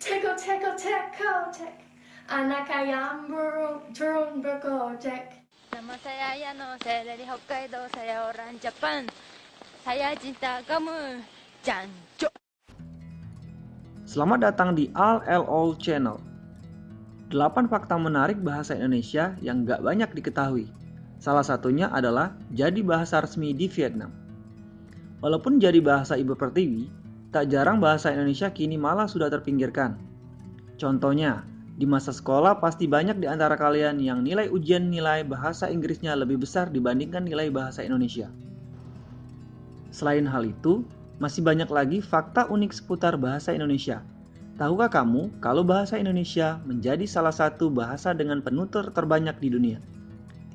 Cek. Anak ayam turun bergojek. Nama saya Yano, saya dari Hokkaido, saya orang Jepang. Saya cinta kamu, Janjo. Selamat datang di ALLO Channel. 8 fakta menarik bahasa Indonesia yang gak banyak diketahui. Salah satunya adalah jadi bahasa resmi di Vietnam. Walaupun jadi bahasa ibu pertiwi, tak jarang bahasa Indonesia kini malah sudah terpinggirkan. Contohnya, di masa sekolah pasti banyak di antara kalian yang nilai ujian nilai bahasa Inggrisnya lebih besar dibandingkan nilai bahasa Indonesia. Selain hal itu, masih banyak lagi fakta unik seputar bahasa Indonesia. Tahukah kamu kalau bahasa Indonesia menjadi salah satu bahasa dengan penutur terbanyak di dunia?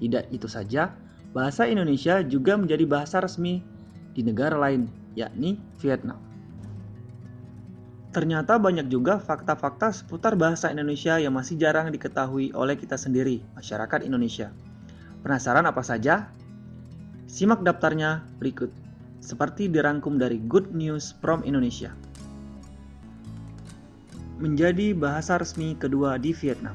Tidak itu saja, bahasa Indonesia juga menjadi bahasa resmi di negara lain, yakni Vietnam. Ternyata banyak juga fakta-fakta seputar bahasa Indonesia yang masih jarang diketahui oleh kita sendiri, masyarakat Indonesia. Penasaran apa saja? Simak daftarnya berikut, seperti dirangkum dari Good News from Indonesia. Menjadi bahasa resmi kedua di Vietnam.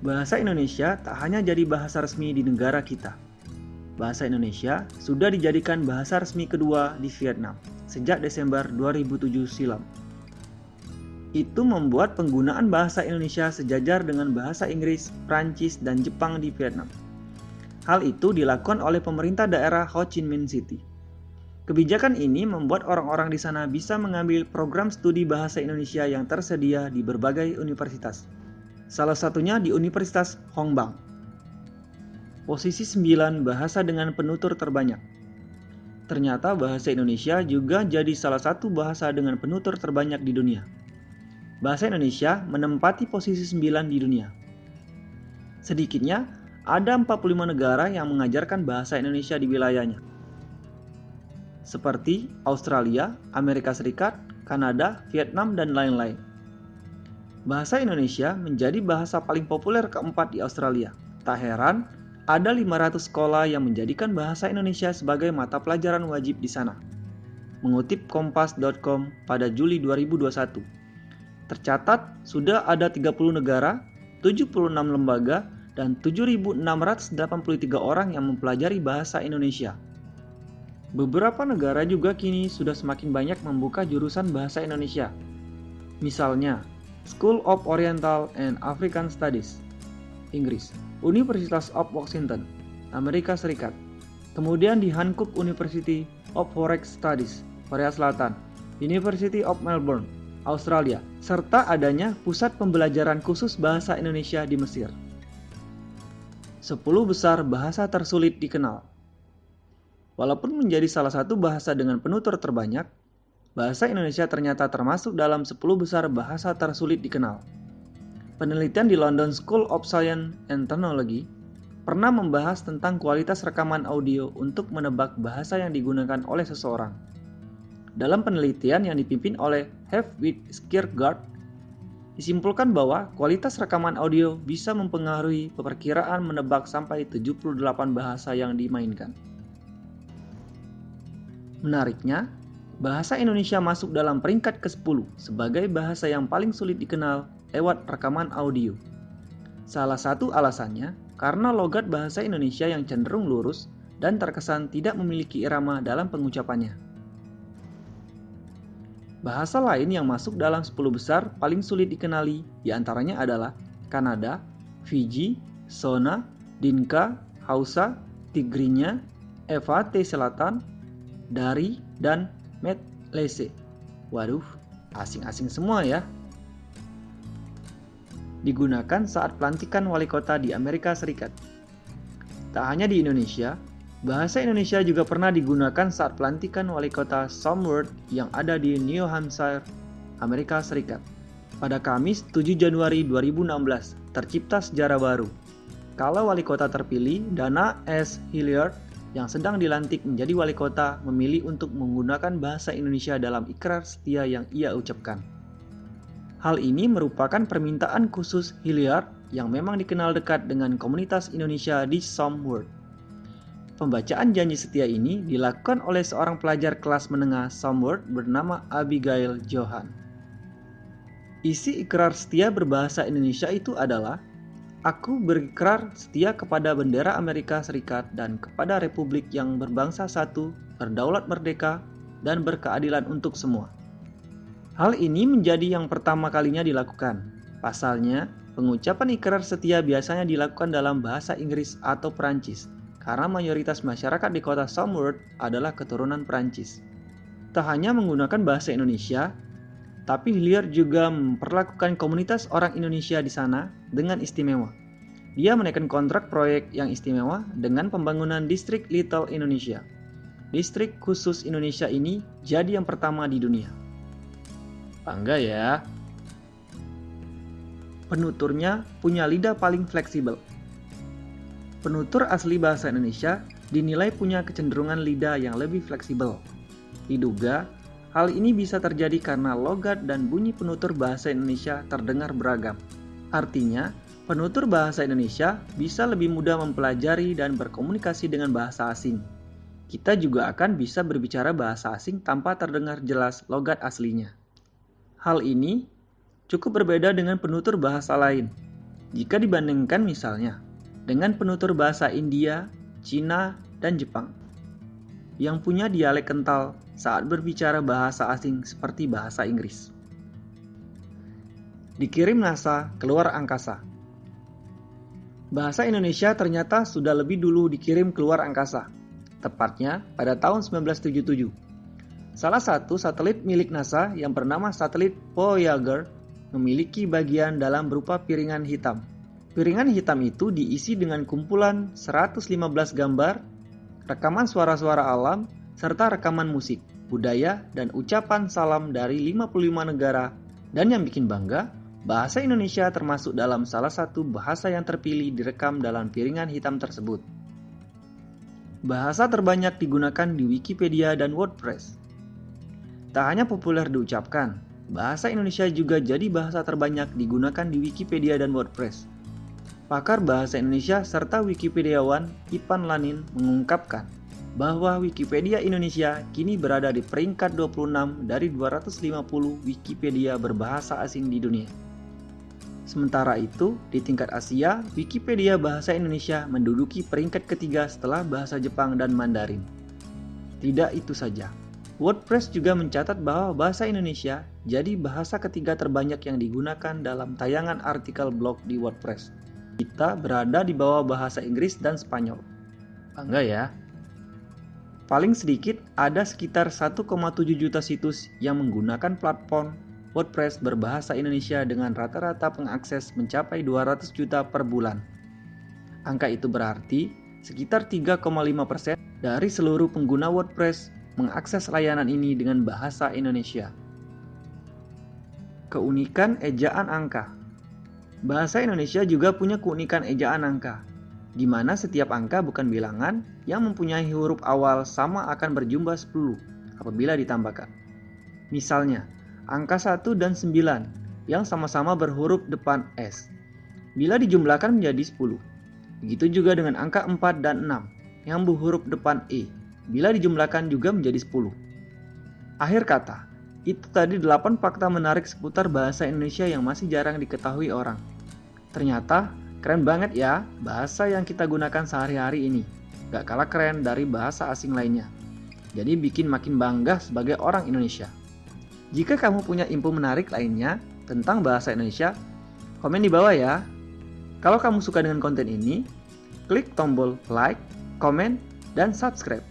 Bahasa Indonesia tak hanya jadi bahasa resmi di negara kita. Bahasa Indonesia sudah dijadikan bahasa resmi kedua di Vietnam sejak Desember 2007 silam. Itu membuat penggunaan bahasa Indonesia sejajar dengan bahasa Inggris, Prancis, dan Jepang di Vietnam. Hal itu dilakukan oleh pemerintah daerah Ho Chi Minh City. Kebijakan ini membuat orang-orang di sana bisa mengambil program studi bahasa Indonesia yang tersedia di berbagai universitas. Salah satunya di Universitas Hong Bang. Posisi 9 bahasa dengan penutur terbanyak. Ternyata bahasa Indonesia juga jadi salah satu bahasa dengan penutur terbanyak di dunia. Bahasa Indonesia menempati posisi 9 di dunia. Sedikitnya, ada 45 negara yang mengajarkan bahasa Indonesia di wilayahnya. Seperti Australia, Amerika Serikat, Kanada, Vietnam, dan lain-lain. Bahasa Indonesia menjadi bahasa paling populer keempat di Australia. Tak heran, ada 500 sekolah yang menjadikan bahasa Indonesia sebagai mata pelajaran wajib di sana. Mengutip kompas.com pada Juli 2021, tercatat sudah ada 30 negara, 76 lembaga, dan 7.683 orang yang mempelajari bahasa Indonesia. Beberapa negara juga kini sudah semakin banyak membuka jurusan bahasa Indonesia. Misalnya, School of Oriental and African Studies, Inggris, University of Washington, Amerika Serikat. Kemudian di Hankook University of Foreign Studies, Korea Selatan, University of Melbourne, Australia, serta adanya pusat pembelajaran khusus bahasa Indonesia di Mesir. 10 besar bahasa tersulit dikenal. Walaupun menjadi salah satu bahasa dengan penutur terbanyak, bahasa Indonesia ternyata termasuk dalam 10 besar bahasa tersulit dikenal. Penelitian di London School of Science and Technology pernah membahas tentang kualitas rekaman audio untuk menebak bahasa yang digunakan oleh seseorang. Dalam penelitian yang dipimpin oleh Hedwig Kierkegaard, disimpulkan bahwa kualitas rekaman audio bisa mempengaruhi perkiraan menebak sampai 78 bahasa yang dimainkan. Menariknya, bahasa Indonesia masuk dalam peringkat ke-10 sebagai bahasa yang paling sulit dikenal lewat rekaman audio. Salah satu alasannya karena logat bahasa Indonesia yang cenderung lurus dan terkesan tidak memiliki irama dalam pengucapannya. Bahasa lain yang masuk dalam 10 besar paling sulit dikenali diantaranya adalah Kanada, Fiji, Shona, Dinka, Hausa, Tigrinya, Eva T Selatan, Dari, dan Metlese. Waduh, asing-asing semua ya. Digunakan saat pelantikan wali kota di Amerika Serikat. Tak hanya di Indonesia, bahasa Indonesia juga pernah digunakan saat pelantikan wali kota Somewhere yang ada di New Hampshire, Amerika Serikat. Pada Kamis 7 Januari 2016, tercipta sejarah baru. Kala wali kota terpilih, Dana S. Hilliard, yang sedang dilantik menjadi wali kota, memilih untuk menggunakan bahasa Indonesia dalam ikrar setia yang ia ucapkan. Hal ini merupakan permintaan khusus Hilliard yang memang dikenal dekat dengan komunitas Indonesia di Somewhere. Pembacaan janji setia ini dilakukan oleh seorang pelajar kelas menengah Somewhere bernama Abigail Johan. Isi ikrar setia berbahasa Indonesia itu adalah, aku berikrar setia kepada bendera Amerika Serikat dan kepada Republik yang berbangsa satu, berdaulat merdeka, dan berkeadilan untuk semua. Hal ini menjadi yang pertama kalinya dilakukan. Pasalnya, pengucapan ikrar setia biasanya dilakukan dalam bahasa Inggris atau Perancis, karena mayoritas masyarakat di kota Somerville adalah keturunan Perancis. Tak hanya menggunakan bahasa Indonesia, tapi Hilliard juga memperlakukan komunitas orang Indonesia di sana dengan istimewa. Dia menaikkan kontrak proyek yang istimewa dengan pembangunan distrik Little Indonesia. Distrik khusus Indonesia ini jadi yang pertama di dunia. Bangga ya. Penuturnya punya lidah paling fleksibel. Penutur asli bahasa Indonesia dinilai punya kecenderungan lidah yang lebih fleksibel. Diduga, hal ini bisa terjadi karena logat dan bunyi penutur bahasa Indonesia terdengar beragam. Artinya, penutur bahasa Indonesia bisa lebih mudah mempelajari dan berkomunikasi dengan bahasa asing. Kita juga akan bisa berbicara bahasa asing tanpa terdengar jelas logat aslinya. Hal ini cukup berbeda dengan penutur bahasa lain. Jika dibandingkan misalnya dengan penutur bahasa India, Cina, dan Jepang yang punya dialek kental saat berbicara bahasa asing seperti bahasa Inggris. Dikirim NASA keluar angkasa. Bahasa Indonesia ternyata sudah lebih dulu dikirim keluar angkasa, tepatnya pada tahun 1977. Salah satu satelit milik NASA yang bernama satelit Voyager memiliki bagian dalam berupa piringan hitam. Piringan hitam itu diisi dengan kumpulan 115 gambar, rekaman suara-suara alam, serta rekaman musik, budaya, dan ucapan salam dari 55 negara. Dan yang bikin bangga, bahasa Indonesia termasuk dalam salah satu bahasa yang terpilih direkam dalam piringan hitam tersebut. Bahasa terbanyak digunakan di Wikipedia dan WordPress. Tak hanya populer diucapkan, bahasa Indonesia juga jadi bahasa terbanyak digunakan di Wikipedia dan WordPress. Pakar bahasa Indonesia serta Wikipediawan Ipan Lanin mengungkapkan bahwa Wikipedia Indonesia kini berada di peringkat 26 dari 250 Wikipedia berbahasa asing di dunia. Sementara itu, di tingkat Asia, Wikipedia bahasa Indonesia menduduki peringkat ketiga setelah bahasa Jepang dan Mandarin. Tidak itu saja, WordPress juga mencatat bahwa bahasa Indonesia jadi bahasa ketiga terbanyak yang digunakan dalam tayangan artikel blog di WordPress. Kita berada di bawah bahasa Inggris dan Spanyol. Bangga ya. Paling sedikit ada sekitar 1,7 juta situs yang menggunakan platform WordPress berbahasa Indonesia dengan rata-rata pengakses mencapai 200 juta per bulan. Angka itu berarti sekitar 3,5% dari seluruh pengguna WordPress mengakses layanan ini dengan bahasa Indonesia. Keunikan ejaan angka. Bahasa Indonesia juga punya keunikan ejaan angka, di mana setiap angka bukan bilangan yang mempunyai huruf awal sama akan berjumlah 10 apabila ditambahkan. Misalnya, angka 1 dan 9 yang sama-sama berhuruf depan S, bila dijumlahkan menjadi 10. Begitu juga dengan angka 4 dan 6 yang berhuruf depan E, bila dijumlahkan juga menjadi 10. Akhir kata, itu tadi 8 fakta menarik seputar bahasa Indonesia yang masih jarang diketahui orang. Ternyata keren banget ya bahasa yang kita gunakan sehari-hari ini. Gak kalah keren dari bahasa asing lainnya. Jadi bikin makin bangga sebagai orang Indonesia. Jika kamu punya info menarik lainnya tentang bahasa Indonesia, komen di bawah ya. Kalau kamu suka dengan konten ini, klik tombol like, komen, dan subscribe.